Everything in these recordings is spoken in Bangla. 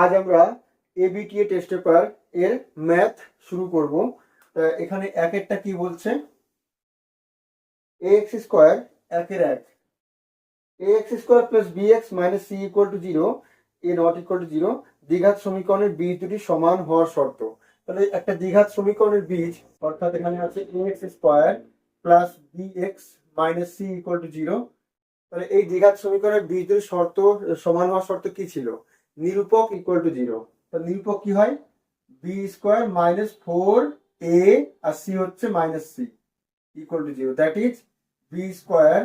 আজ আমরা এবিটিএ টেস্ট পেপার এর ম্যাথ শুরু করব। এখানে একেরটা কি বলছে, ax স্কোয়ার একের এক, ax square plus bx minus C equal to zero, A not equal to zero, দ্বিঘাত সমীকরণের বীজ দুটি সমান হওয়ার শর্ত। তাহলে একটা দ্বিঘাত সমীকরণের বীজ অর্থাৎ এখানে আছে ax square plus bx minus C equal to zero. তাহলে এই দ্বিঘাত সমীকরণের বীজ দুটি শর্ত সমান হওয়ার শর্ত কি ছিল? নিরূপক ইকুয়াল টু জিরো। তো নিরূপক কি হয়? B square minus four A আর সি হচ্ছে minus C equal to zero. That is B square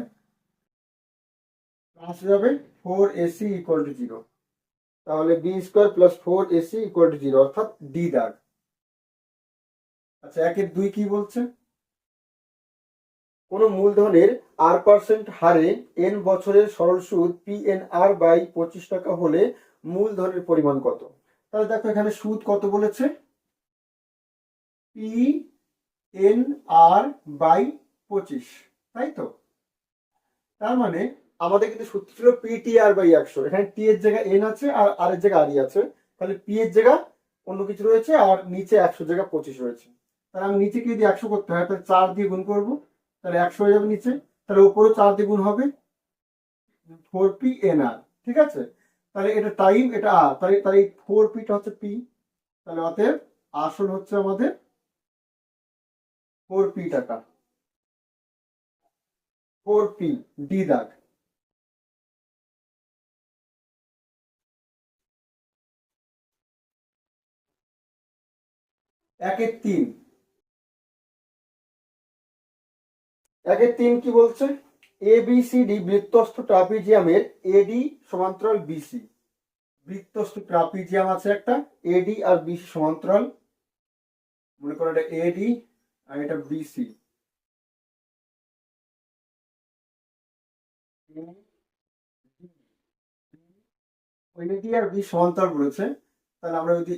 plus যাবে four AC equal to zero. তাহলে B square plus four AC equal to zero অর্থাৎ ডি দাগ। আচ্ছা, একের দুই কি বলছে? কোন মূলধনের r% হারে n বছরের সরল সুদ PNR বাই 25 টাকা হলে মূলধনের পরিমাণ কত? তাহলে দেখো এখানে সুদ কত বলেছে, PNR বাই 25, তাই তো? তার মানে আমাদের কিন্তু সূত্র ছিল PTR বাই 100। এখানে টি এর জায়গায় n আছে আর আর এর জায়গায় আরই আছে, তাহলে পি এর জায়গা অন্য কিছু রয়েছে আর নিচে 100 জায়গা 25 রয়েছে। তাহলে আমি নিচে কি যদি 100 করতে হয় তাহলে 4 দিয়ে গুণ করবো, তাহলে 100 হয়ে যাবে নিচে, তাহলে উপরে 4 দিয়ে গুণ হবে 4PNR। ঠিক আছে, তাহলে এটা টাইম, এটা আর, তাহলে তাহলে 4Pটা হচ্ছে পি, তাহলে অতএব আসল হচ্ছে আমাদের 4P টাকা, 4P, ডি দাগ। একের তিন, একের তিন কি বলছে? ABCD বৃত্তস্থ ট্রাপিজিয়ামের এডি সমান্তরাল বিসি। বৃত্তস্থ ট্রাপিজিয়াম আছে একটা, এডি আর বিসি সমান্তরাল, মনে করো এটা এডি আর এটা বিসি। এডি আর বি সমান্তরাল বলেছে, তাহলে আমরা যদি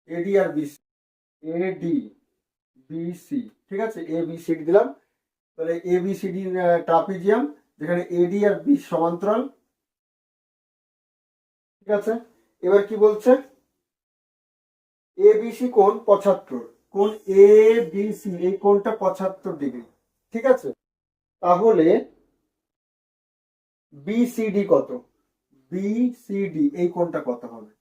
এডি আর বিসি, এডি বিসি, ঠিক আছে, ABCD দিলাম। তাহলে ABCD ট্রাপিজিয়াম যেখানে এডি আর বি সমান্তরাল। ঠিক আছে, এবার কি বলছে? এবিসি কোণ 75, কোণ এবিসি এই কোণটা 75 ডিগ্রি। ঠিক আছে, তাহলে বিসিডি কত? বিসিডি এই কোণটা কত হবে?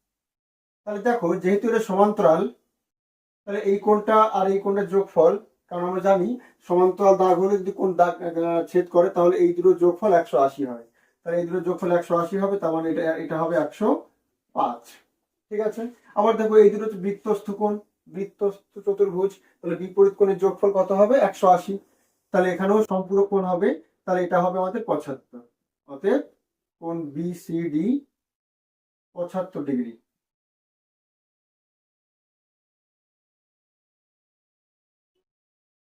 তাহলে দেখো যেহেতু এটা সমান্তরাল, তাহলে এই কোণটা আর এই কোণটার যোগফল, কারণ আমরা জানি সমান্তরাল দাগ হলে যদি কোণ দাগ ছেদ করে তাহলে এই দুটোর যোগফল 180 হয়। তাহলে এই দুটোর যোগফল 180 হবে, তার মানে এটা এটা হবে 105। ঠিক আছে, আবার দেখো এই দুটো বৃত্তস্থ কোণ, বৃত্তস্থ চতুর্ভুজ, তাহলে বিপরীত কোণের যোগফল কত হবে? 180। তাহলে এখানেও সম্পূরক কোণ হবে, তাহলে এটা হবে আমাদের 75। অতএব কোণ বিসিডি 75 ডিগ্রি।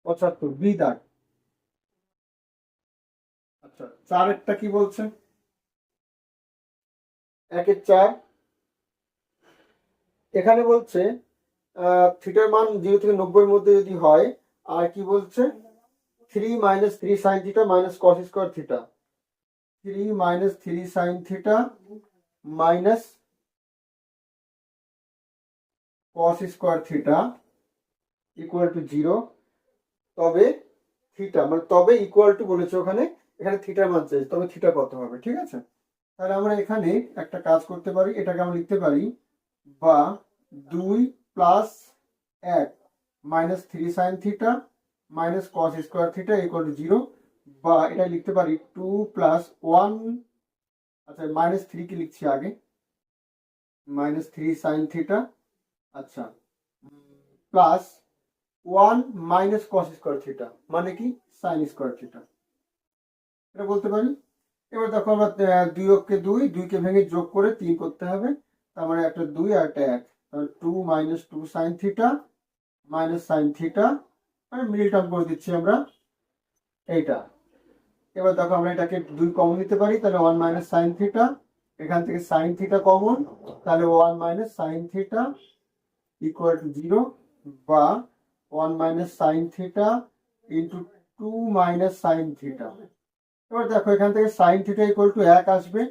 পঁচাত্তর, বি দাগ। আচ্ছা, চারেরটা কি বলছে? একের চার, এখানে বলছে থিটার মান 0 থেকে 90 এর মধ্যে যদি হয়, আর কি বলছে? 3 minus 3 sign theta minus cos square theta, 3 minus 3 sign theta minus cos square theta equal two 0। তবে থিটা মানে তবে ইকুয়াল টু বলেছে ওখানে, এখানে থিটার মান চাইছে, তবে থিটা কত হবে? ঠিক আছে, তাহলে আমরা এখানে একটা কাজ করতে পারি, এটাকে আমরা লিখতে পারি বা 2 plus 1 minus 3 sign theta minus cos square theta equal two 0, বা এটা লিখতে পারি 2 প্লাস 1, আচ্ছা মাইনাস 3 কি লিখছি আগে, মাইনাস 3 সাইন থিটা, আচ্ছা plus 1 minus cos square theta মানে কি সাইন স্কোয়ার থিটা, এটা বলতে পারি। এবার দেখো আমরা 2 অক্ষে 2, 2 কে ভেঙে যোগ করে 3 করতে হবে, তার মানে একটা 2 আর একটা 1, তাহলে 2 minus 2 sign theta minus sine theta, মানে মিডল টার্ম করে দিচ্ছি আমরা এইটা। এবার দেখো আমরা এটাকে 2 কমন নিতে পারি, তাহলে 1 মাইনাস সাইন থিটা, এখান থেকে সাইন থিটা কমন, তাহলে 1 minus sine theta equal two 0, বা 1 minus sine theta into 2 minus sine theta. এবার দেখো এখান থেকে সাইন থিটা ইকুয়াল টু 1 আসবে,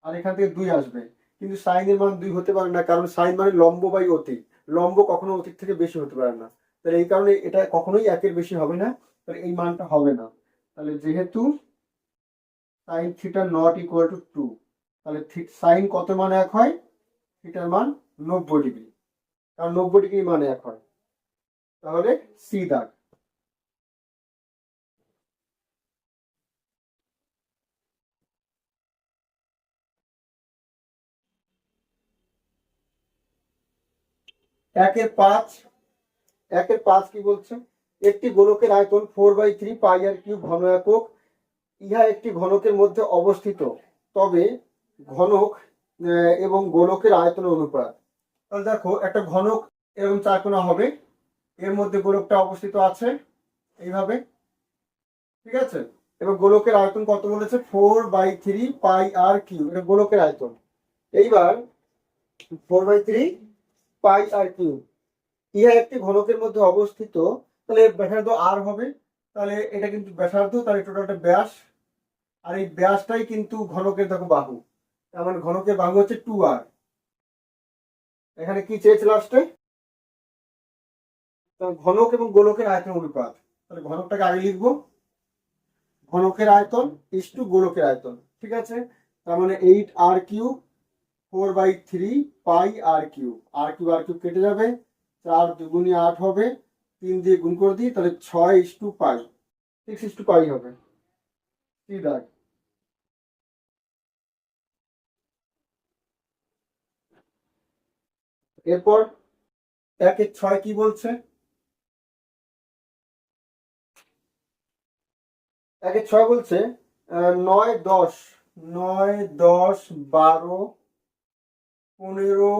আর এখান থেকে 2 আসবে, কিন্তু সাইনের মান 2 হতে পারে না, কারণ সাইন মানে লম্ব বাই অতি, লম্ব কখনো অতির থেকে বেশি হতে পারে না। তাহলে এই কারণে এটা কখনোই 1-এর বেশি হবে না, তাহলে এই মানটা হবে না। তাহলে যেহেতু sine theta not equal two 2, তাহলে সাইন কত মান 1 হয়? থিটার মান 90 ডিগ্রি, কারণ 90 ডিগ্রি মান 1 হয়। তাহলে সি দাগ। একের 5, একের 5 কি বলছে? একটি গোলকের আয়তন 4/3 পাই আর কিউব ঘন একক, ইহা একটি ঘনকের মধ্যে অবস্থিত, তবে ঘনক এবং গোলকের আয়তনের অনুপাত। তাহলে দেখো একটা ঘনক এরকম চারকোনা হবে, এর মধ্যে গোলকটা অবস্থিত আছে এইভাবে, ঠিক আছে। এবার গোলকের আয়তন কত বলেছে? 4/3 পাই আর কিউব, এটা গোলকের আয়তন। এইবার 4/3 পাই আর কিউব, ইহা একটি ঘনকের মধ্যে অবস্থিত, তাহলে ব্যাসার্ধ আর হবে, তাহলে এটা কিন্তু ব্যাসার্ধ, তাহলে টোটালটা ব্যাস, আর এই ব্যাসটাই কিন্তু ঘনকের দেখো বাহু, তার মানে ঘনকের বাহু হচ্ছে 2r। এখানে কি চেয়েছে লাস্টে? ঘনক এবং গোলকের আয়তন অনুপাত। তাহলে ঘনকটাকে আগে লিখবো, ঘনকের আয়তন ইস টু গোলকের আয়তন, ঠিক আছে। তার মানে 8r কিউব 4/3 পাই আর কিউব, আর কিউব কেটে যাবে, 4 2 8 হবে, 3 দিয়ে গুণ করে দিই, তাহলে 6 পাই, 6 পাই হবে। কি দাগ? এরপর 1-এর 6 কি বলছে? 1-এর 6 বলছে 9 10, 9 10 12 15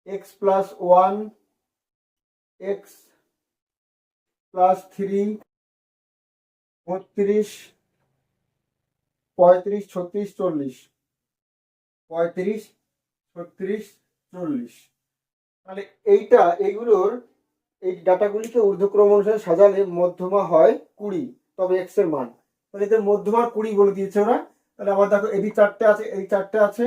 x প্লাস 1 x প্লাস 3 32 35 36 40, 35 36 40। তাহলে এইগুলোর এই ডাটাগুলিকে ঊর্ধ্বক্রম অনুসারে সাজালে মধ্যমা হয় 20, তবে এক্স এর মান, তাহলে এদের মধ্যমা 20 বলে দিয়েছে ওরা। তাহলে আমার দেখো এদিক 4টে আছে, এই 4টে আছে,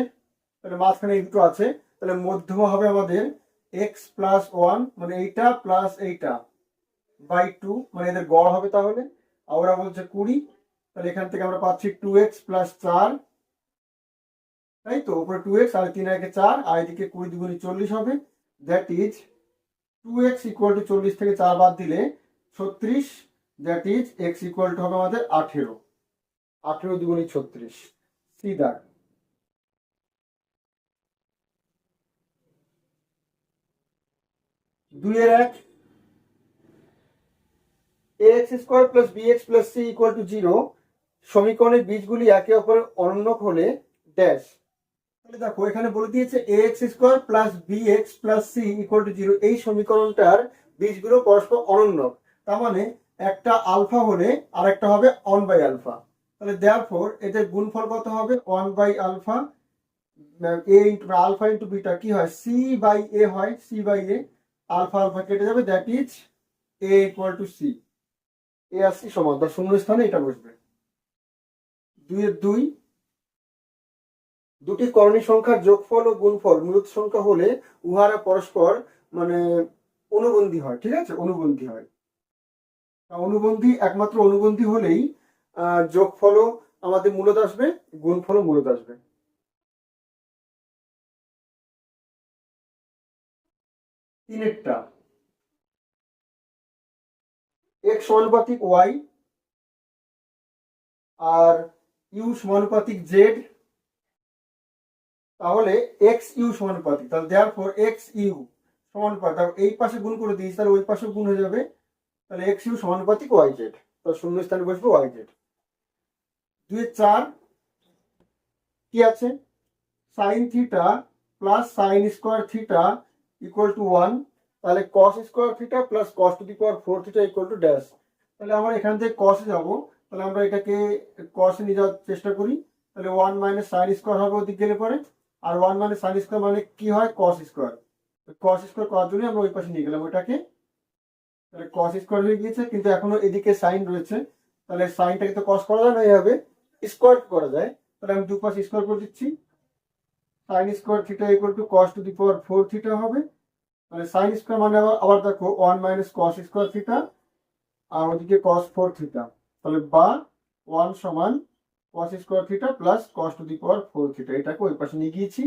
তাহলে মাঝখানে এই দুটো আছে, তাহলে মধ্যমা হবে আমাদের এক্স প্লাস 1, মানে এইটা প্লাস এইটা বাই 2, মানে এদের গড় হবে। তাহলে ওরা বলছে 20, তাহলে এখান থেকে আমরা পাচ্ছি 2x প্লাস 4, তাই তো, উপরে 2x আর 3 একে 4, আর এদিকে 20 2 40 হবে, that is 2x equal to 40 থেকে 4 বাদ দিলে 36, that is x equal to হবে আমাদের 18, 18 2 36। সি দাগ। 2-এর 1, ax square plus bx plus c equal to 0, সমীকরণের বীজগুলি একে অপরের অনন্য হলে ড্যাশ। তাহলে দেখো এখানে বলে দিয়েছে ax square plus bx plus c equal to 0, এই সমীকরণটার বীজগুলো পরস্পর অনন্য, তার মানে একটা আলফা হলে আর একটা হবে 1/α। তাহলে দেয়ারফর এদের গুণফল কত হবে? 1/α, a into alpha into beta কি হয়? c বাই a হয়, c by a, alpha alpha কেটে যাবে, that is a equal to c, a আর c সমান, তার শূন্য স্থানে এটা বসবে। 2-এর 2, দুটি কর্ণী সংখ্যার যোগফল ও গুণফল মূলত সংখ্যা হলে উহারা পরস্পর মানে অনুবন্ধী হয়, ঠিক আছে, অনুবন্ধী হয়। অনুবন্ধী, একমাত্র অনুবন্ধী হলেই যোগফলও আমাদের মূলত আসবে, গুণফলও মূলত আসবে। 3-এরটা x সমানুপাতিক y আর u সমানুপাতিক z, তাহলে এক্স ইউ সমানুপাতিক, তাহলে দেয়ারফর এক্স ইউ সমানুপাতিক, এই পাশে গুণ করে দিয়েছি, তাহলে ওই পাশে গুণ হয়ে যাবে, তাহলে এক্স ইউ সমানুপাতিক ওয়াই জেড, তাহলে শূন্য স্থানে বসবে ওয়াই জেড। 2-এর 4 কি আছে? Sign theta plus sine square theta equal to 1, তাহলে কস square theta plus cos to the power 4 theta equal to dash. তাহলে আমরা এখান থেকে কসে যাব, তাহলে আমরা এটাকে কসে নিয়ে যাওয়ার চেষ্টা করি, তাহলে 1 মাইনাস সাইন স্কোয়ার হবে ওদিক গেলে পরে, আর 1 মাইনাস সাইন স্কোয়ার মানে কি হয়? কস স্কোয়ার, কস স্কোয়ার করার জন্য আমরা ওই পাশে নিয়ে গেলাম ওইটাকে, তাহলে কস স্কোয়ার হয়ে গিয়েছে, কিন্তু এখনো এদিকে সাইন রয়েছে, তাহলে সাইনটাকে তো কস করা যায় না, এইভাবে স্কোয়ার করা যায়, তাহলে আমি দুপাশ স্কোয়ার করে দিচ্ছি। Sine square theta equal to cos to the power 4 theta হবে। মানে সাইন স্কোয়ার মানে আবার দেখো 1 মাইনাস কস স্কোয়ার থিটা, আর ওদিকে কস 4 থিটা। তাহলে বা 1 সমান cos square theta plus cos to the power 4 theta, এটাকে ওই পাশে নিয়ে গিয়েছি।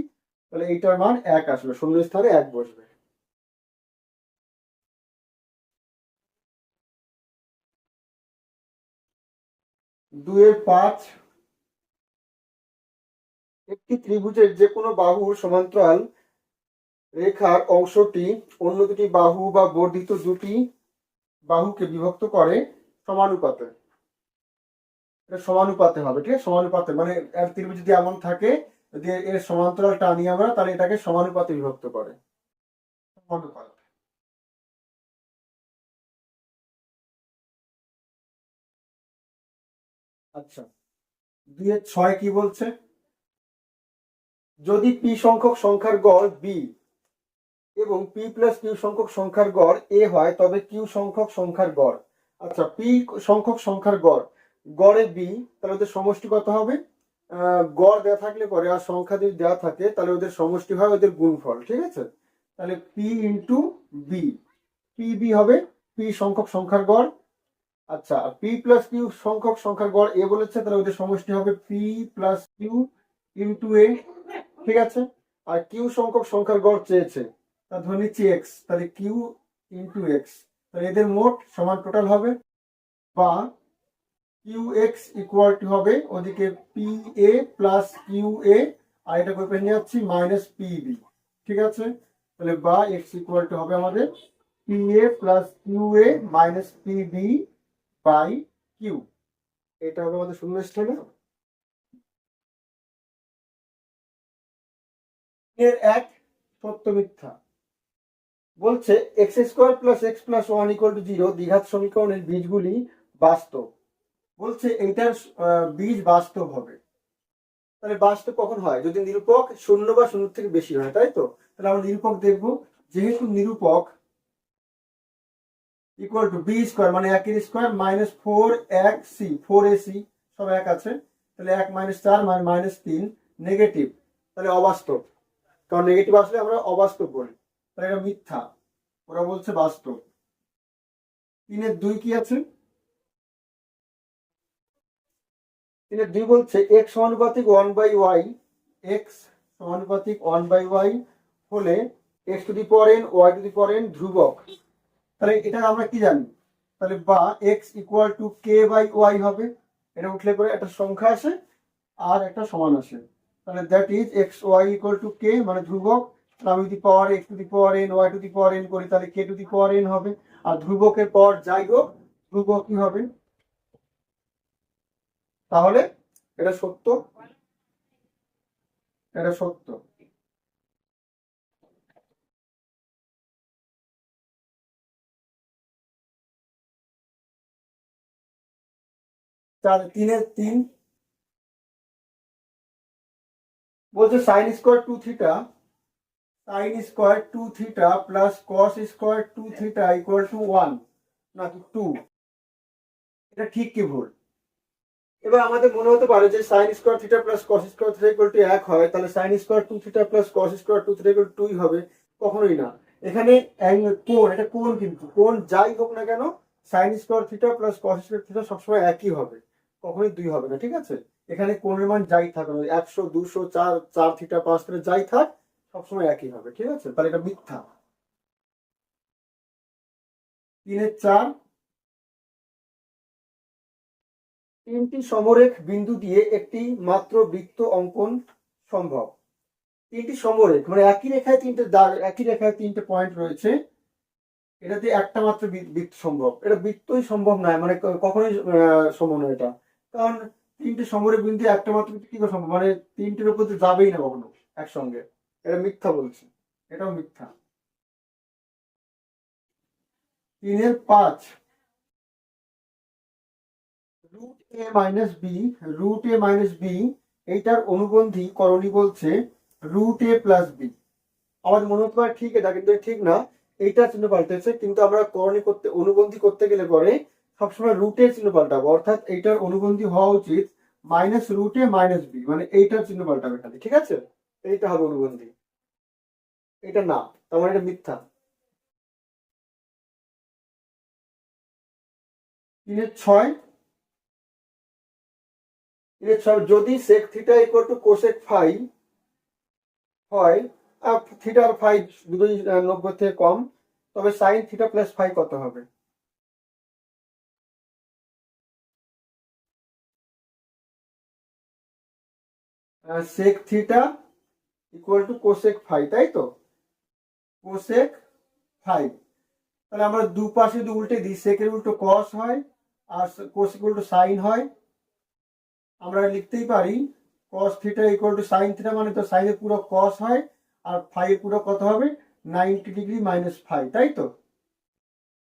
তাহলে এইটার মান 1 আসবে, শূন্য স্থানে 1 বসবে। দুয়ের 5, একটি ত্রিভুজের যে কোনো বাহুর সমান্তরাল রেখার অংশটি অন্য দুটি বাহু বা বর্ধিত দুটি বাহুকে বিভক্ত করে সমানুপাতে। এটা সমানুপাতে হবে, ঠিক আছে? সমানুপাতে মানে ত্রিভুজ যদি এমন থাকে, যদি এর সমান্তরাল টানি আমরা, তাহলে এটাকে সমানুপাতে বিভক্ত করে। সমানুপাত। আচ্ছা, 2-6 কি বলছে? যদি পি সংখ্যক সংখ্যার গড় বি এবং পি প্লাস কিউ সংখ্যক সংখ্যার গড় এ হয়, তবে কিউ সংখ্যক সংখ্যার গড়। আচ্ছা, পি সংখ্যক সংখ্যার গড়, গড়ে বি, তাহলে ওদের সমষ্টি কত হবে? গড় দেওয়া থাকলে পরে আর সংখ্যা যদি দেওয়া থাকে, তাহলে ওদের সমষ্টি হয় ওদের গুণফল, ঠিক আছে? তাহলে P into B, P B হবে পি সংখ্যক সংখ্যার গড়। আচ্ছা, পি প্লাস কিউ সংখ্যক সংখ্যার গড় এ বলেছে, তাহলে ওদের সমষ্টি হবে পি প্লাস কিউ ইন্টু এ, ঠিক আছে? আর কিউ সংখ্যক সংখ্যার গড় চেয়েছে, তা ধরে নিচ্ছি এক্স, তাহলে কিউ ইন্টু এক্স, তাহলে এদের মোট সমান টোটাল হবে, বা কিউ এক্স ইকুয়াল টু হবে ওদিকে পি এ প্লাস কিউ এ, আর এটা করে নিয়ে যাচ্ছি মাইনাস পি বি, ঠিক আছে? তাহলে বা এক্স ইকুয়াল টু হবে আমাদের P A plus Q A minus P B by Q. এটা হবে আমাদের শূন্যস্থানে। এর এক সত্য মিথ্যা বলছে X square plus X plus one equal to zero দ্বিঘাত সমীকরণের বীজগুলি বাস্তব। বলছে এইটার বীজ বাস্তব হবে। তাহলে বাস্তব কখন হয়? যদি নিরূপক শূন্য বা শূন্য থেকে বেশি হয়, তাই তো? তাহলে আমরা নিরূপক দেখবো। যেহেতু নিরূপক ইকুয়াল টু বি স্কোয়ার মানে একের স্কোয়ার মাইনাস 4ac 4ac সব এক আছে, তাহলে 1 মাইনাস 4 মানে মাইনাস 3, নেগেটিভ, তাহলে অবাস্তব। কারণ নেগেটিভ আসলে আমরা অবাস্তব বলি, তাহলে এটা মিথ্যা। ওরা বলছে বাস্তব। 3-2 কি আছে? 3-2 বলছে এক্স সমানুপাতিক 1/y, এক্স সমানুপাতিক 1/y হলে X to the power n Y to the power n ধ্রুবক। তাহলে এটা আমরা কি জানি? তাহলে বা X equal to K by Y হবে। এটা উঠলে পরে একটা সংখ্যা আসে আর একটা সমান আসে, তাহলে that is X Y equal to K মানে ধ্রুবক। তাহলে আমি যদি power X to the power N Y to the power N করি, তাহলে কে টু দি পাওয়ার এন হবে। আর ধ্রুবকের পর যাই হোক ধ্রুবক কি হবে? তাহলে এটা সত্য, এটা সত্য। তাহলে 3-3 বলছে sine square 2 theta, sine square 2 theta plus cos square 2 theta equal to 1 নাকি 2, এটা ঠিক কি ভুল? এবার আমাদের মনে হতে পারে যে sign square theta plus cos square theta equal to 1 হয়, তাহলে sine square 2 theta plus cos square 2 theta equal two 2 হবে। কখনোই না। এখানে কোণ, এটা কোণ, কিন্তু কোণ যাই হোক না কেন sign square theta plus cos square theta সবসময় একই হবে, কখনোই 2 হবে না, ঠিক আছে? এখানে কোণের মান যাই থাক, 100 200 4 4 থিটা 5 থিটা যাই থাক, সবসময় একই হবে, ঠিক আছে? তাহলে এটা মিথ্যা। 3-4 তিনটি সমরেখ বিন্দু দিয়ে একটি মাত্র বৃত্ত অঙ্কন সম্ভব। তিনটি সমরেখ মানে একই রেখায় তিনটে দাগ, একই রেখায় তিনটে পয়েন্ট রয়েছে, এটাতে একটা মাত্র বৃত্ত সম্ভব। এটা বৃত্তই সম্ভব নয়, মানে কখনোই সম্ভব নয় এটা। কারণ তিনটে সমরেখ বিন্দু একটা মাত্র বৃত্ত কি করে সম্ভব? মানে তিনটের উপর যাবেই না কখনো একসঙ্গে। এটা মিথ্যা বলছে, এটাও মিথ্যা। 3-5 রুট এ মাইনাস বি, রুট এ মাইনাস বি এইটার অনুবন্ধী করণী বলছে রুট এ প্লাস বি। আমাদের মনে হতে পারে ঠিক, এটা কিন্তু ঠিক না, এইটা চিহ্ন পাল্টেছে, কিন্তু আমরা করণী করতে অনুবন্ধী করতে গেলে পরে সবসময় রুটের চিহ্ন পাল্টাবো, অর্থাৎ এইটার অনুবন্ধী হওয়া উচিত মাইনাস রুট এ মাইনাস বি, মানে এইটার চিহ্ন পাল্টাবে খালি, ঠিক আছে? এইটা হবে অনুবন্ধী, এটা না, তার মানে এটা মিথ্যা। 3/6, যদি sec theta equal to cosec phi হয়, থিটা আর ফাই দুটোই 90 থেকে কম, তবে সাইন থিটা প্লাস ফাই কত হবে? Sec theta equal to cosec phi, তাই তো? কোসেক ফাই, তাহলে আমরা দুপাশে যদি উল্টে দিই, সেকের উল্টো কস হয় আর কোসেক উল্টো সাইন হয়, আমরা লিখতেই পারি cos theta equal two sine theta, মানে তো সাইনের পুরো কস হয় আর ফাই পুরো কত হবে? 90 ডিগ্রি মাইনাস ফাই, তাই তো?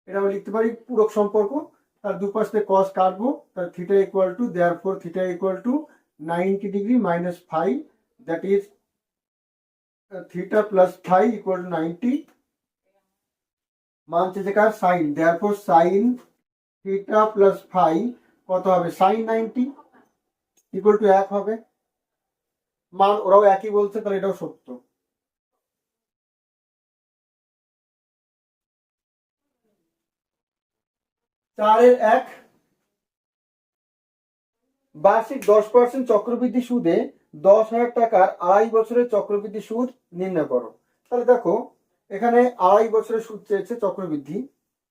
এটা আমরা লিখতে পারি পূরক সম্পর্ক। তার দুপাশ থেকে কস কাটবো, তাহলে theta equal to, therefore theta equal to 90 degree minus phi, that is theta plus phi equal to 90, মান চেয়েছে কার? Sine, therefore sine theta plus phi কত হবে? সাইন 90 ইকুয়াল টু 1 হবে। মান ওরাও একই বলছে, তাহলে এটাও সত্য। চারের 1, বার্ষিক 10% চক্রবৃদ্ধি সুদে 10,000 টাকার 2.5 বছরের চক্রবৃদ্ধি সুদ নির্ণয় করো। তাহলে দেখো, এখানে 2.5 বছরের সুদ চেয়েছে চক্রবৃদ্ধি,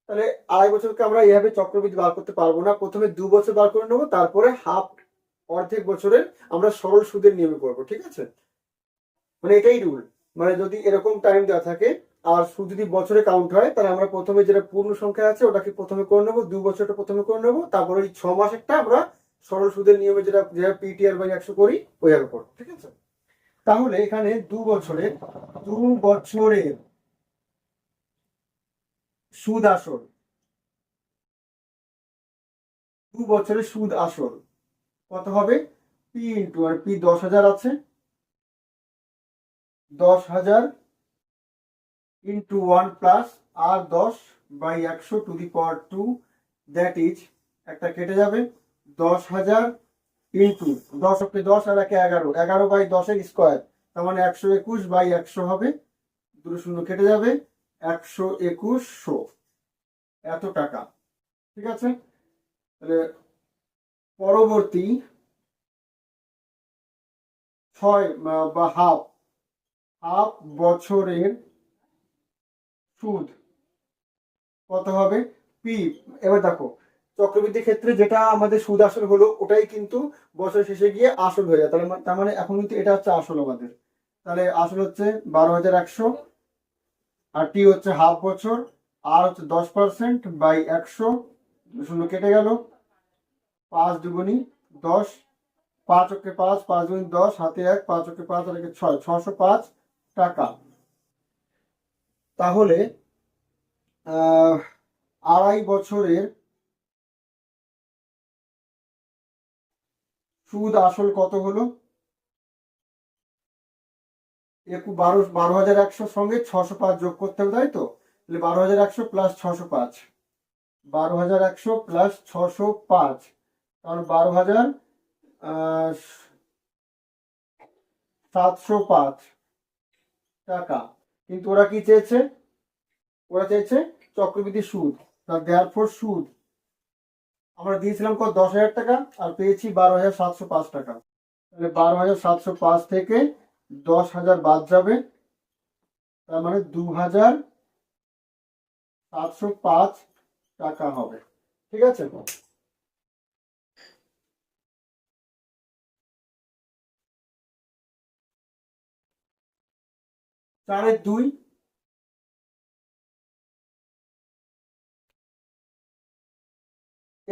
তাহলে 2.5 বছরকে আমরা এইভাবে চক্রবৃদ্ধি বার করতে পারবো না, প্রথমে 2 বছর বার করে নেবো, তারপরে অর্ধেক বছরের আমরা সরল সুদের নিয়মে করবো, ঠিক আছে? মানে এটাই রুল, মানে যদি এরকম টাইম দেওয়া থাকে আর সুদ যদি বছরে কাউন্ট হয়, তাহলে আমরা প্রথমে যেটা পূর্ণ সংখ্যা আছে ওটাকে প্রথমে করে নেবো, 2 বছরটা প্রথমে করে নেবো, তারপরে ওই 6 মাস একটা আমরা সরল সুদের নিয়মে যেটা যেভাবে পিটিআর বাই 100 করি ওইভাবে করবো, ঠিক আছে? তাহলে এখানে 2 বছরের সুদ আসল, 2 বছরের সুদ আসল কত হবে? পি ইন্টু, আর পি 10,000 আছে, 10,000 into 1 plus R 10 by 100 to the power 2, that is, একটা কেটে যাবে, 10,000 ইন্টু 10 অক্ষে 10 আর 1 11, 11 বাই 10 এর স্কোয়ার, তার মানে 121 বাই 100 হবে, দুটো শূন্য কেটে যাবে, 121 এত টাকা, ঠিক আছে? তাহলে পরবর্তী 6 বা হাফ বছরের সুদ কত হবে? পি। এবার দেখো, চক্রবৃদ্ধি ক্ষেত্রে যেটা আমাদের সুদ আসল হলো ওটাই কিন্তু বছর শেষে গিয়ে আসল হয়ে যায়, তার মানে এখন কিন্তু এটা হচ্ছে আসল আমাদের। তাহলে আসল হচ্ছে 12,100, আর টি হচ্ছে হাফ বছর, আর হচ্ছে 10% বাই 100, শূন্য কেটে গেল, 5 দুগুণি 10, 5 অক্ষে 5, 5 দুগুণি 10, হাতে 1, 5 অক্ষে 5 আর 1 6, 605 টাকা। তাহলে 2.5 বছরের সুদ আসল কত হলো? 12,100 সঙ্গে 605 যোগ করতে হবে, তাই তো? তাহলে 12,100 প্লাস 605, 12,100 প্লাস 605, কারণ 12,705 টাকা। কিন্তু ওরা কি চেয়েছে? ওরা চেয়েছে চক্রবৃদ্ধি সুদ, তার দেয়ারফর সুদ আমরা দিয়েছিলাম কত? 10,000 টাকা, আর পেয়েছি 12,705 টাকা। তাহলে 12,705 থেকে 10,000 বাদ যাবে, তার মানে 2,705 টাকা হবে, ঠিক আছে? চারের 2,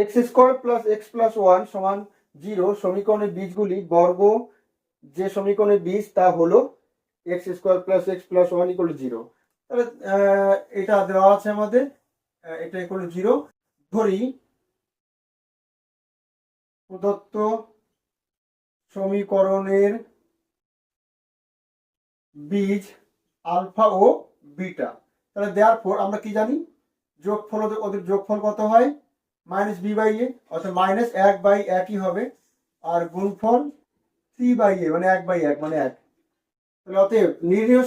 x square plus X plus 1 সমান 0 সমীকরণের বীজগুলি বর্গ, যে সমীকরণের বীজ তা হলো x square plus X plus 1 equal to 0। তাহলে এটা দেওয়া আছে আমাদের, এটা ইকুয়াল টু 0 ধরি, প্রদত্ত সমীকরণের বীজ আলফা ও বিটা। তাহলে দেওয়ার পর আমরা কি জানি? যোগফল, ওদের যোগফল কত হয়? মাইনাস বি বাই এ, অর্থাৎ -1/1 হবে, আর গুণফল সি বাই এ মানে 1/1 মানে 1। তাহলে অতএব নির্ণেয়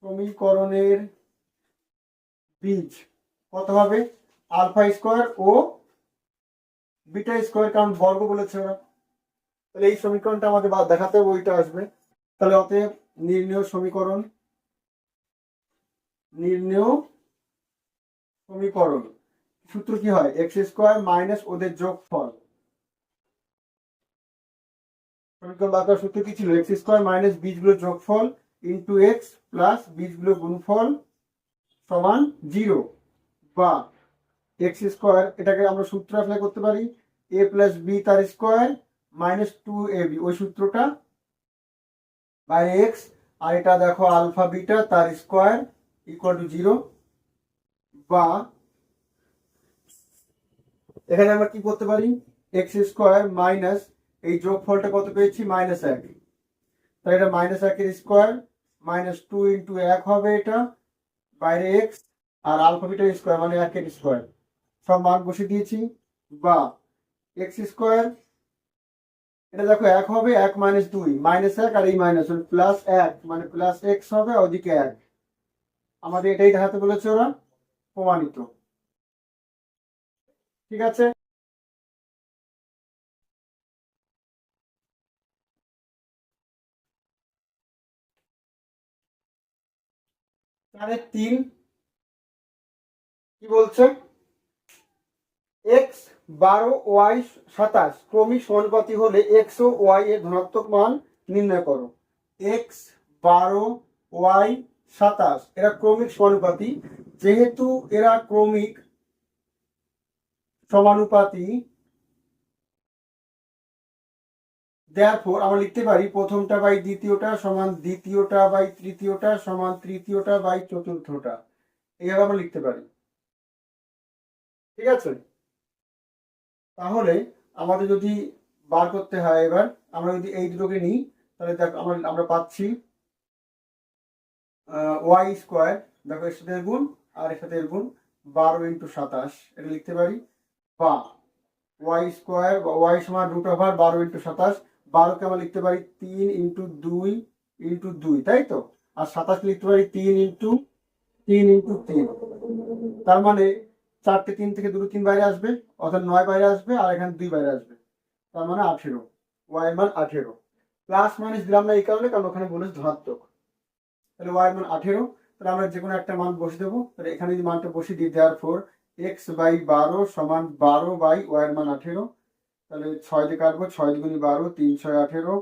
সমীকরণের বীজ কত হবে? আলফা স্কোয়ার ও বিটা স্কোয়ার, কারণ বর্গ বলেছে ওরা। তাহলে এই সমীকরণটা আমাদের দেখাতে হবে, ওইটা আসবে। তাহলে অতএব নির্ণেয় সমীকরণ সূত্র কি হয়? এক্স স্কোয়ার মাইনাস ওদের যোগফল। সমীকরণ বার করার সূত্র কি ছিল? এক্স স্কোয়ার মাইনাস বীজগুলোর যোগফল ইন্টু এক্স প্লাস বীজগুলোর গুণফল সমান 0, বা এক্স স্কোয়ার, এটাকে আমরা সূত্র অ্যাপ্লাই করতে পারি, এ প্লাস বি তার স্কোয়ার মাইনাস 2ab, ওই সূত্রটা, বাই এক্স। আর এটা দেখো আলফা বিটা তার স্কোয়ার ইকুয়াল টু 0, বা এখানে আমরা কি করতে পারি? এক্স স্কোয়ার মাইনাস এই যোগফলটা কত পেয়েছি? -1। তাহলে এটা -1 স্কোয়ার মাইনাস 2 ইন্টু 1 হবে, এটা বাইরে এক্স আর আলফা বিটার স্কোয়ার মানে 1 স্কোয়ার, সব মান বসিয়ে দিয়েছি। বা এক্স স্কোয়ার, এটা দেখো 1 হবে, 1 মাইনাস 2 -1, আর এই মাইনাস প্লাস 1 মানে প্লাস এক্স হবে, ওদিকে 1। আমাদের এটাই দেখাতে বলেছে ওরা, প্রমাণিত। ঠিক আছে। তাহলে 3 কি বলছে? এক্স 12 ওয়াই 27 ক্রমিক সমানুপাতি হলে এক্স ও ওয়াই এর ধনাত্মক মান নির্ণয় করো। এক্স 12 ওয়াই 27 এরা ক্রমিক সমানুপাতি। যেহেতু এরা ক্রমিক সমানুপাতি, therefore আমরা লিখতে পারি প্রথমটা বাই দ্বিতীয়টা সমান দ্বিতীয়টা বাই তৃতীয়টা সমান তৃতীয়টা বাই চতুর্থটা, এইভাবে আমরা লিখতে পারি। ঠিক আছে। তাহলে আমাদের যদি বার করতে হয়, এবার আমরা যদি এই দুটোকে নিই, তাহলে দেখো আমরা পাচ্ছি ওয়াই স্কোয়ার, দেখো এর সাথে গুণ আর এর সাথে গুণ 12 ইন্টু 27, এটা লিখতে পারি। বা ওয়াই স্কোয়ার বা ওয়াই সমান √12 ইন্টু 27, 12কে আমরা লিখতে পারি 3 ইন্টু 2 ইন্টু 2, তাই তো। আর 27 লিখতে পারি 3 ইন্টু 3। তার মানে 4টে 3 থেকে 2 3 বাইরে আসবে, অর্থাৎ 9 বাইরে আসবে, আর এখানে 2 বাইরে আসবে, তার মানে 18। ওয়াই মান 18। প্লাস মাইনাস দিলাম না এই কারণে, কারণ ওখানে বলেছে ধনাত্মক। তাহলে ওয়াই মান 18। তাহলে আমরা যে কোনো একটা মান বসে দেবো। তাহলে এখানে যদি মানটা বসিয়ে দিই, therefore x বাই 12 সমান 12 বাই ওয়াই মান 18। তাহলে 6 দিয়ে কাটবো, 6 দুগুণে 12, 3 6 18,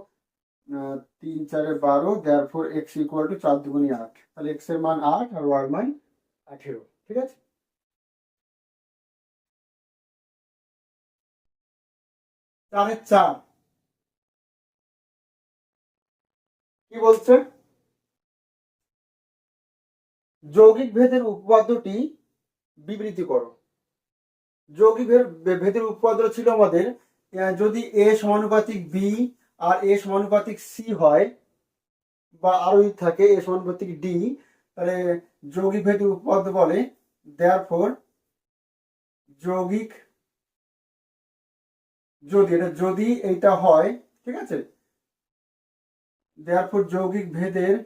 3 4 12, therefore x ইকুয়াল টু 4 দুগুণে 8। তাহলে x এর মান 8 আর ওয়াই মান 18। ঠিক আছে। তাহলে 4 কি বলছে? যৌগিক ভেদের উপপাদ্যটি বিবৃতি করো। যৌগিক ভেদের উপপাদ্য ছিল আমাদের, যদি এ সমানুপাতিক বি আর এ সমানুপাতিক সি হয়, বা আরো যদি থাকে এ সমানুপাতিক ডি, তাহলে যৌগিক ভেদের উপপাদ্য বলে therefore যৌগিক, যদি এইটা হয়, ঠিক আছে, therefore যৌগিক ভেদের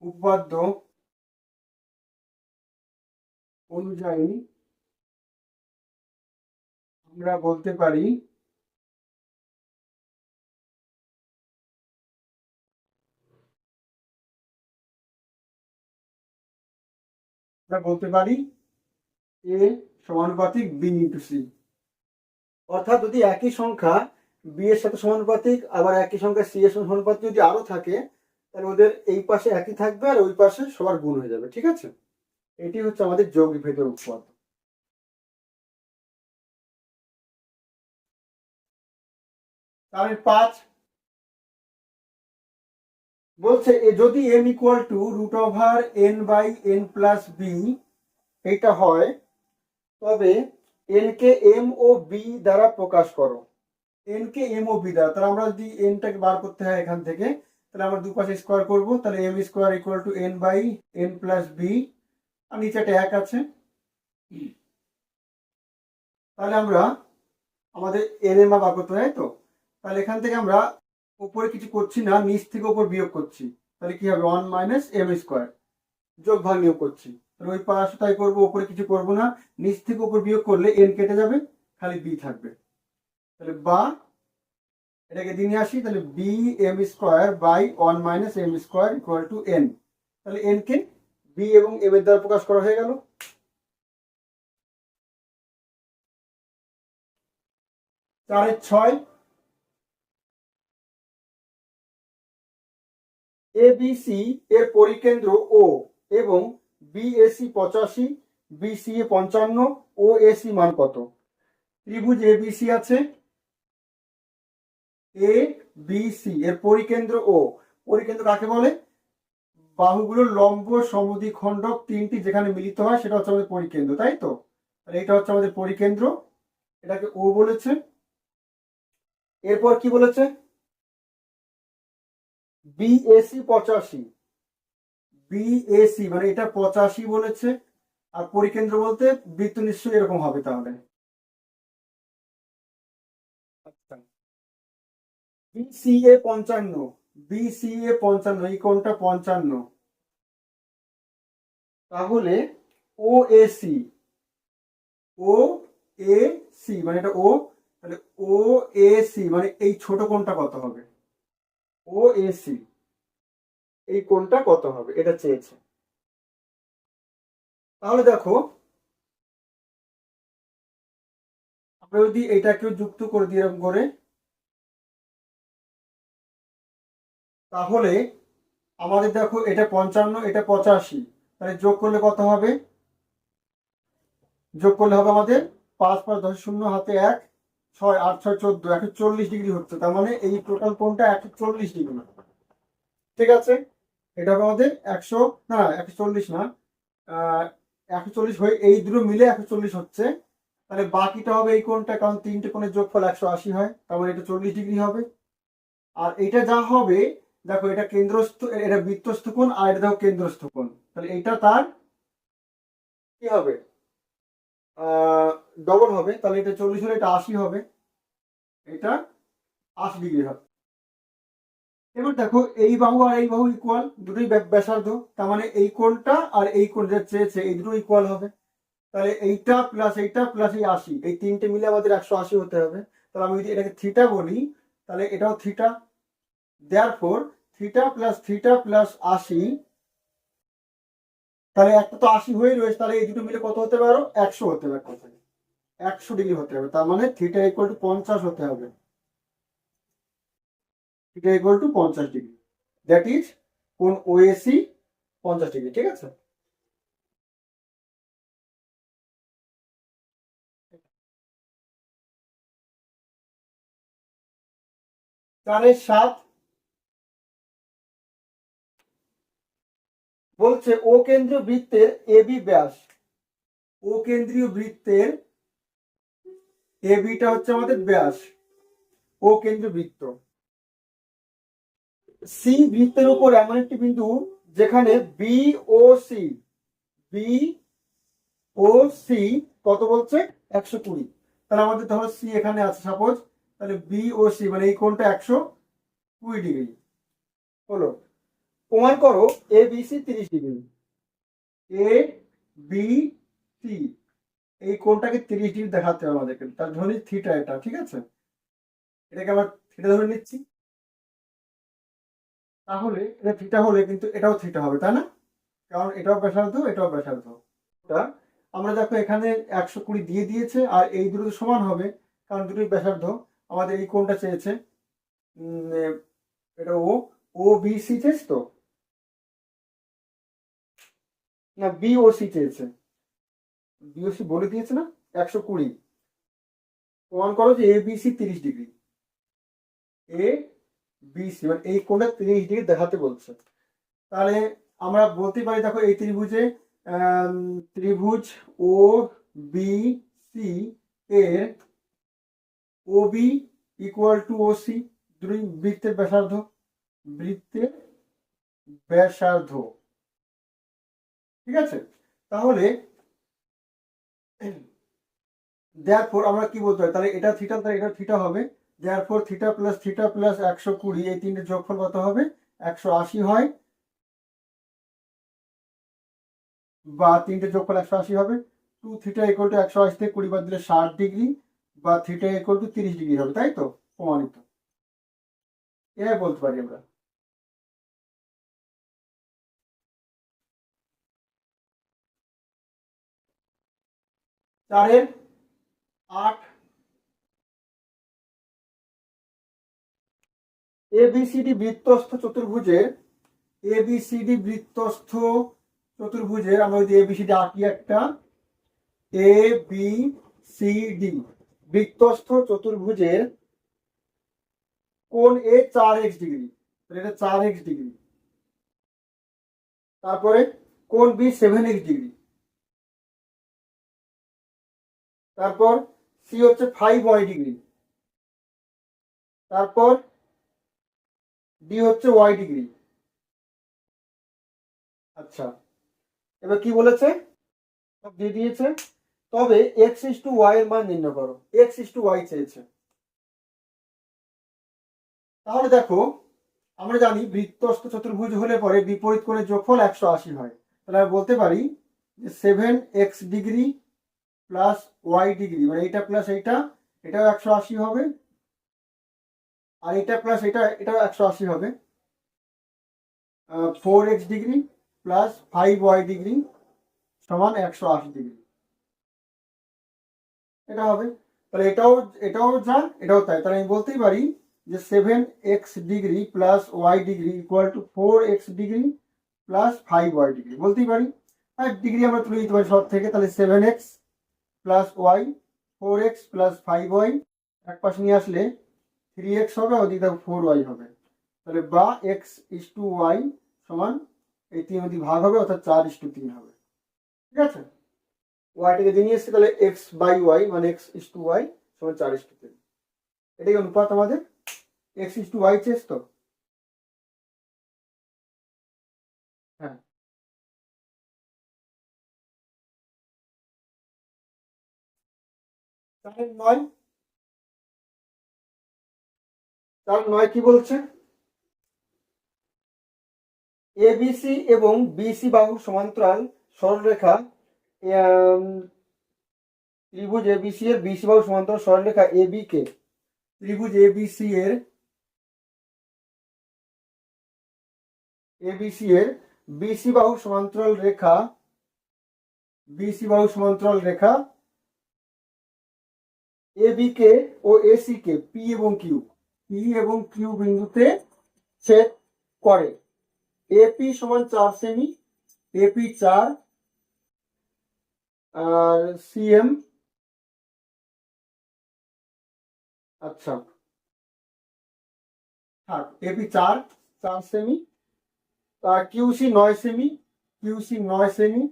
উপপাদ্য অনুযায়ী আমরা বলতে পারি এ সমানুপাতিক বি ইন্টু সি। অর্থাৎ যদি একই সংখ্যা বি এর সাথে সমানুপাতিক, আবার একই সংখ্যা সি এর সাথে সমানুপাতিক যদি আরো থাকে, তাহলে ওদের এই পাশে একই থাকবে আর ওই পাশে সবার গুণ হয়ে যাবে। ঠিক আছে। এটি হচ্ছে আমাদের যৌগিক ভেদের উপপাদ্য। তাহলে 5 বলছে যদি m ইকুয়াল টু √n/n+b এইটা হয়, তবে n কে m ও b দ্বারা প্রকাশ করো। n কে m ও b দ্বারা, তাহলে আমরা যদি n টাকে বার করতে হয় এখান থেকে, তাহলে আমরা দুপাশে স্কোয়ার করব। তাহলে m square equal to n/n+b, আর নিচে একটা 1 আছে। তাহলে আমরা আমাদের এন এর মান বার করতে হয়, তো তাহলে এখান থেকে আমরা উপরে কিছু করছি না, নিচ থেকে উপর বিয়োগ করছি। তাহলে কি হবে, 1 - m², যোগ ভাগ নিয়োগ করছি। তাহলে ওই পাশে তাই করবো, উপরে কিছু করব না, নিচ থেকে উপর বিয়োগ করলে এন কেটে যাবে, খালি বি থাকবে। তাহলে বা এটাকে দিয়ে নিয়ে আসি, তাহলে bm²/1 - m² = n। তাহলে n কে বি এবং এম এর দ্বারা প্রকাশ করা হয়ে গেল। 4/6 ABC এর পরিকেন্দ্র ও এবং BAC 85, BCA 55, OAC মান কত? ত্রিভুজ ABC আছে, ABC এর পরিকেন্দ্র ও, পরিকেন্দ্র কাকে বলে? বাহুগুলোর লম্ব সমদ্বিখণ্ডক তিনটি যেখানে মিলিত হয় সেটা হচ্ছে আমাদের পরিকেন্দ্র, তাই তো? তাহলে এটা হচ্ছে আমাদের পরিকেন্দ্র, এটাকে ও বলেছে। এরপর কি বলেছে? BAC 85, BAC মানে এটা 85 বলেছে। আর পরিকেন্দ্র বলতে বৃত্ত নিশ্চয়ই এরকম হবে তাহলে। আচ্ছা, BCA 55, BCA 55, এই কোণটা 55। তাহলে OAC, OAC মানে এটা ও, তাহলে OAC মানে এই ছোট কোণটা কত হবে? OAC এই কোণটা কত হবে এটা চেয়েছে। তাহলে দেখো, আমরা যদি এটাকেও যুক্ত করে দিই এরকম করে, তাহলে আমাদের দেখো এটা 55, এটা 85, তাহলে যোগ করলে কত হবে? যোগ করলে হবে আমাদের 5 5 10 0 হাতে 1, 6 8 6 14, 140 ডিগ্রি হচ্ছে। তার মানে এই টোটাল কোণটা 140 ডিগ্রি। ঠিক আছে, এটা হবে আমাদের 100, না 140 না, 140 হয়ে এই দুটো মিলে 140 হচ্ছে। তাহলে বাকিটা হবে এই কোণটা, কারণ তিনটে কোণের যোগফল 180 হয়, তার মানে এটা 40 ডিগ্রি হবে। আর এটা যা হবে, দেখো এটা কেন্দ্রস্থ, এটা বৃত্তস্থ কোণ, আর এটা দেখো কেন্দ্রস্থ কোণ, তাহলে এটা তার কি হবে, ডবল হবে। তাহলে এটা 40 হলে এটা 80 হবে, এটা 80 ডিগ্রি হবে। এবার দেখো এই বাহু আর এই বাহু ইকুয়াল, দুটোই ব্যাসার্ধ, তার মানে এই কোণটা আর এই কোণ যা চেয়েছে এই দুটো ইকুয়াল হবে। তাহলে এইটা প্লাস এইটা প্লাস এই 80, এই তিনটে মিলে আমাদের 180 হতে হবে। তাহলে আমি যদি এটাকে থিটা বলি, তাহলে এটাও থিটা। দেয়ারফর থিটা প্লাস 80, তাহলে একটা তো 80 হয়ে রয়েছে, তাহলে এই দুটো মিলে কত হতে পারো, 100 হতে পারে, কত 100 ডিগ্রি হতে হবে। তার মানে থিটা ইকুয়াল টু 50 হতে হবে, theta equal two 50 degree, that is কোণ ওএসি 50 ডিগ্রি। ঠিক আছে, চারের 7 বলছে ও কেন্দ্রীয় বৃত্তের এবি ব্যাস, ও কেন্দ্রীয় বৃত্তের এবিটা হচ্ছে আমাদের ব্যাস, ও কেন্দ্রীয় বৃত্ত। সি বৃত্তের উপর এমন একটি বিন্দু যেখানে বি ও সি, বি ও সি কত বলছে, 120। তাহলে আমাদের ধরো সি এখানে আছে সাপোজ, তাহলে বি ও সি মানে এই কোণটা 120 ডিগ্রি হলো। প্রমাণ করো A B C 30 degree. A B C এই কোণটাকে 30 ডিগ্রি দেখাতে হবে আমাদেরকে, তার ধরে থিটা এটা। ঠিক আছে, এটাকে আবার থিটা ধরে নিচ্ছি। তাহলে এটা থিটা হলে কিন্তু এটাও থিটা হবে, তাই না? কারণ এটাও ব্যাসার্ধ, এটাও ব্যাসার্ধ। ওটা আমরা দেখো এখানে 120 দিয়ে দিয়েছে, আর এই দুটো তো সমান হবে, কারণ দুটোই ব্যাসার্ধ। আমাদের এই কোণটা চেয়েছে, এটা ও, ও বি সি চেয়েছে তো, না বি ও সি চেয়েছে, বি ও সি বলে দিয়েছে না 120। প্রমাণ করো যে A B C 30 degree, A B C মানে এই কোণটা 30 ডিগ্রি দেখাতে বলছে। তাহলে আমরা বলতে পারি, দেখো এই ত্রিভুজে ত্রিভুজ ও বি সি এর O B equal to O C, দুই বৃত্তের ব্যাসার্ধ, বৃত্তের ব্যাসার্ধ। ঠিক আছে, তাহলে দেয়ারফর আমরা কি বলতে হয়, তাহলে এটা থিটা, তাহলে এটা থিটা হবে। দেয়ারফর থিটা প্লাস 120, এই তিনটে যোগফল কত হবে? 180 হয়, বা তিনটে যোগফল 180 হবে। 2 থিটা ইকুয়াল টু 180 থেকে 20 বাদ দিলে 60 ডিগ্রি, বা থিটা ইকুয়াল টু 30 ডিগ্রি হবে, তাই তো? প্রমাণিত, এটাই বলতে পারি আমরা। চারের 8, এবিসিডি বৃত্তস্থ চতুর্ভুজের, এবিসিডি বৃত্তস্থ চতুর্ভুজের আমরা যদি এবিসিডি আঁকি একটা, এ বি সি ডি বৃত্তস্থ চতুর্ভুজের কোণ এ 4x ডিগ্রি, এটা 4x ডিগ্রি। তারপরে কোণ বি 7x ডিগ্রি। তারপর সি হচ্ছে 5y ডিগ্রি। তারপর ডি হচ্ছে y ডিগ্রি। আচ্ছা, এবার কি বলেছে? সব দিয়ে দিয়েছে। তবে x/y এর মান নির্ণয় করো, x/y চেয়েছে। তাহলে দেখো, আমরা জানি বৃত্তস্থ চতুর্ভুজ হলে পরে বিপরীত কোণের যোগফল 180 হয়। তাহলে আমি বলতে পারি যে 7x degree plus y degree, মানে এইটা প্লাস এইটা, এটাও 180 হবে, আর এটা প্লাস এটা, এটাও 180 হবে। 4x degree plus 5y degree সমান 180 ডিগ্রি, এটা হবে। তাহলে এটাও, এটাও যা, এটাও তাই। তাহলে আমি বলতেই পারি যে 7x degree plus y degree equal to 4x degree plus 5y degree বলতেই পারি। আর ডিগ্রি আমরা তুলে দিতে পারি সব থেকে, তাহলে 7x plus y, 4x plus 5y, এক পাশে নিয়ে আসলে 3x হবে, ওদিকে 4y হবে। তাহলে বা x/y সমান এই 3 যদি ভাগ হবে, অর্থাৎ 4/3 হবে। ঠিক আছে, ওয়াইটাকে দিয়ে নিয়ে এসছে, তাহলে x/y মানে x/y সমান 4/3। এটাই অনুপাত আমাদের। x/y চেস তো, হ্যাঁ। 4/9, 4/9 কি বলছে? এবিসি এবং বিসি বাহুর সমান্তরাল সরলরেখা, ত্রিভুজ এবিসি এর বিসি বাহুর সমান্তরাল সরলরেখা এবি কে, ত্রিভুজ এবিসি এর, এবিসি এর বিসি বাহুর সমান্তরাল রেখা, বিসি বাহুর সমান্তরাল রেখা এবি কে ও এসি কে পি এবং কিউ, পি এবং কিউ বিন্দুতে ছেদ করে। এপি সমান 4 সেমি, এপি 4, আর সিএম, আচ্ছা থাক, এপি 4, 4 সেমি, কিউসি 9 সেমি, কিউসি 9 সেমি,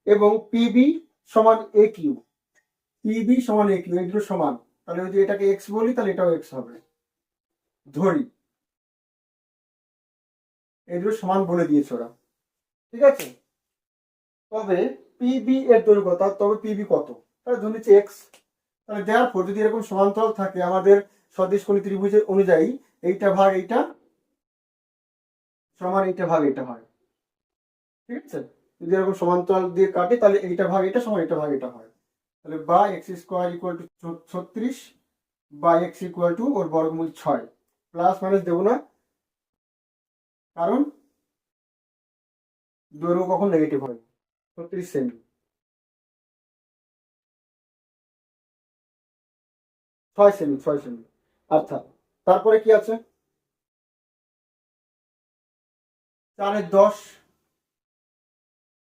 এবং পিবি সমান এ কিউ, পিবি সমান এ কিউ, এগুলো সমান। তাহলে যদি এটাকে এক্স বলি, তাহলে এটাও এক্স হবে, ধরি এগুলো সমান বলে দিয়েছে ওরা। ঠিক আছে, তবে পিবি এর দৈর্ঘ্য, তবে পিবি কত? তাহলে ধরে নিচ্ছে এক্স। তাহলে দেওয়ার পর যদি এরকম সমান্তরাল থাকে আমাদের সদৃশকোণী ত্রিভুজের অনুযায়ী, এইটা ভাগ এইটা সমান এইটা ভাগ এটা হয়। ঠিক আছে, যদি এরকম সমান্তরাল দিয়ে কাটে, তাহলে এইটা ভাগ এটা সমান এইটা ভাগ এটা হয়। তাহলে বা x² ইকুয়াল টু 36, বা x ইকুয়াল টু ওর বর্গমূল 6, প্লাস মাইনাস দেবো না, কারণ দৈর্ঘ্য কখন নেগেটিভ হয়। 36 সেমি, 6 সেমি, 6 সেমি। আচ্ছা, তারপরে কি আছে? 4/10,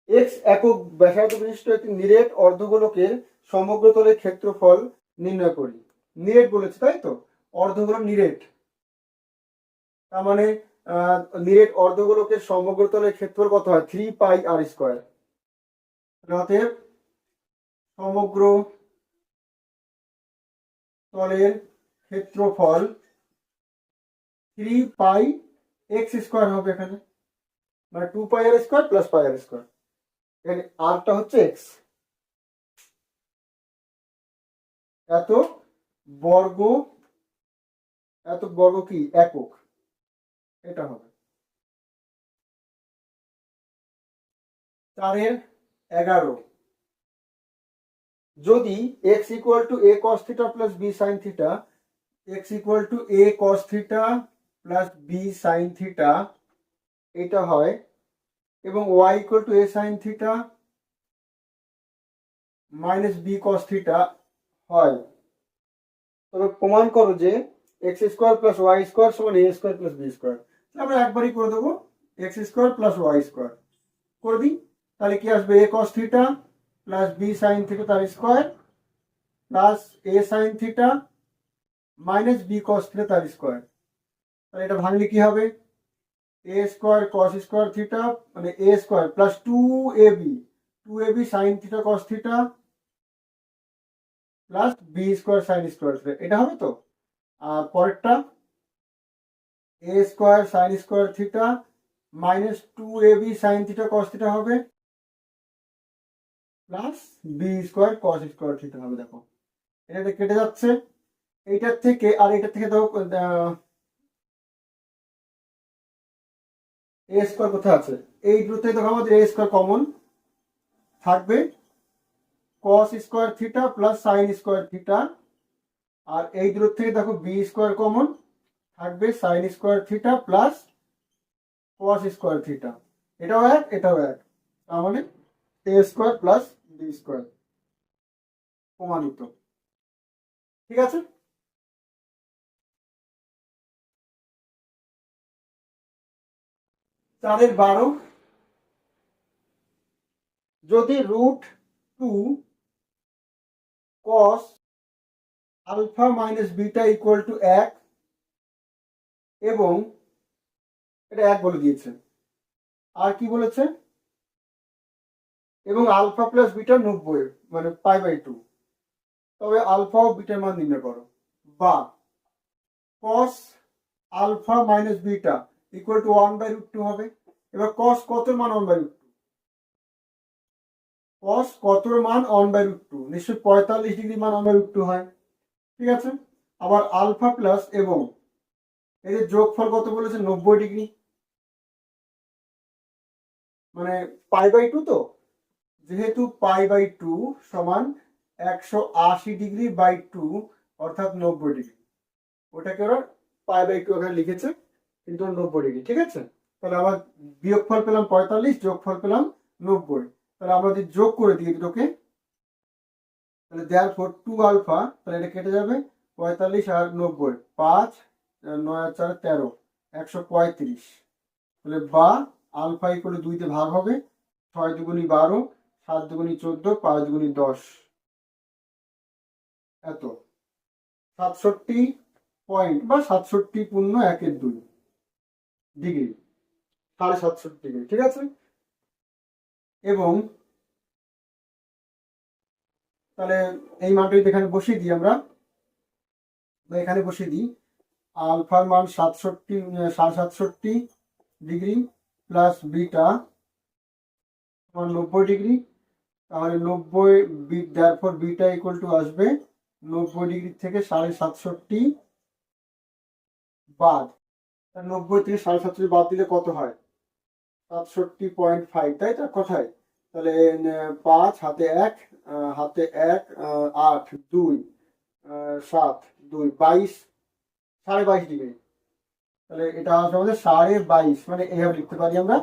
এক্স একক ব্যাসার্ধ বিশিষ্ট একটি নিরেট অর্ধগোলকের সমগ্রতলের ক্ষেত্রফল নির্ণয় করি। নিরেট বলেছে, তাই তো? অর্ধগোলক নিরেট, তার মানে নিরেট অর্ধগোলকের সমগ্রতলের ক্ষেত্রফল কত হয়? 3πr²। অতএব সমগ্র তলের ক্ষেত্রফল 3πx² হবে এখানে, মানে 2πr² প্লাস πr²। এখানে আরটা হচ্ছে এক্স। এত বর্গ, এত বর্গ কি একক, এটা হবে 4/11। যদি x equal to a cos theta plus b sin theta, x equal to a cos theta plus b sin theta এটা হয়, এবং y equal to a sin theta minus b cos theta হয়, তবে প্রমাণ করো যে X square plus Y square সমান A square plus B square. আমরা একবারই করে দেবো, X square plus Y square করে দিই, তাহলে কি আসবে A cos theta plus B sine theta তার square plus A sine theta minus B cos theta তার স্কোয়ার। তাহলে এটা ভাঙলে কি হবে, A square cos square theta মানে A square plus 2ab sine theta cos theta plus B square sine square theta, এটা হবে তো। আর পরেরটা A square sine square theta minus 2ab sine theta cos theta হবে plus B square cos square theta হবে। দেখো এটা কেটে যাচ্ছে, এইটার থেকে আর এটার থেকে দেখো এ স্কোয়ার কোথায় আছে, এই দুটো থেকে দেখো আমাদের এ স্কোয়ার কমন থাকবে, cos square theta plus sine square theta, আর এই দূর থেকে দেখো বি স্কোয়ার কমন থাকবে, sine square theta plus cos square theta, এটাও এক এটাও এক, তার মানে A square plus B square প্রমাণিত। ঠিক আছে, চারের 12, যদি √2 cos alpha minus beta equal to 1, এবং এটা 1 বলে দিয়েছে, আর কি বলেছে, এবং আলফা প্লাস বিটা 90 মানে π/2, তবে আলফা ও বিটার মান নির্ণয় করো, বা cos alpha minus beta equal to 1/√2 হবে। এবার cos কতর মান 1/√2, cos কতর মান 1/√2, নিশ্চয়ই 45 ডিগ্রি মান 1/√2 হয়। ঠিক আছে, আবার আলফা প্লাস এবং এদের যোগফল কত বলেছে 90 ডিগ্রি, মানে π/2, তো যেহেতু π/2 সমান 180 ডিগ্রি বাই 2 অর্থাৎ 90 ডিগ্রি, ওটাকে ওরা π/2 ওখানে লিখেছে কিন্তু 90 ডিগ্রি। ঠিক আছে, তাহলে আবার বিয়োগফল পেলাম 45, যোগফল পেলাম 90, তাহলে আমরা যদি যোগ করে দিই দুটোকে, তাহলে therefore 2 আলফা, তাহলে এটা কেটে যাবে 45 আর 90, 5 9 আর 4 13, 135, তাহলে বা আলফা ইকুয়াল 2 তে ভাগ হবে, 6 দুগুণী 12, 7 দুগুণী 14, 5 দুগুণী 10, এত 67 পয়েন্ট বা 67.1 ডিগ্রি, 67.5 ডিগ্রি। ঠিক আছে, এবং তাহলে এই মানটা এখানে বসিয়ে দিই আমরা, এখানে বসিয়ে দিই, আলফার মান 67 ডিগ্রি প্লাস বিটা মান 90 ডিগ্রি, তাহলে 90 therefore বিটা ইকুয়াল টু আসবে 90 ডিগ্রি থেকে 67.5 বাদ, 90 থেকে 67.5 বাদ দিলে কত হয় 67.5, তাই তো কথায়। তাহলে 5 হাতে 1 হাতে 1 8 2 7 2 22 22.5 ডিগ্রি, তাহলে এটা আসবে আমাদের 22.5, মানে এইভাবে লিখতে পারি আমরা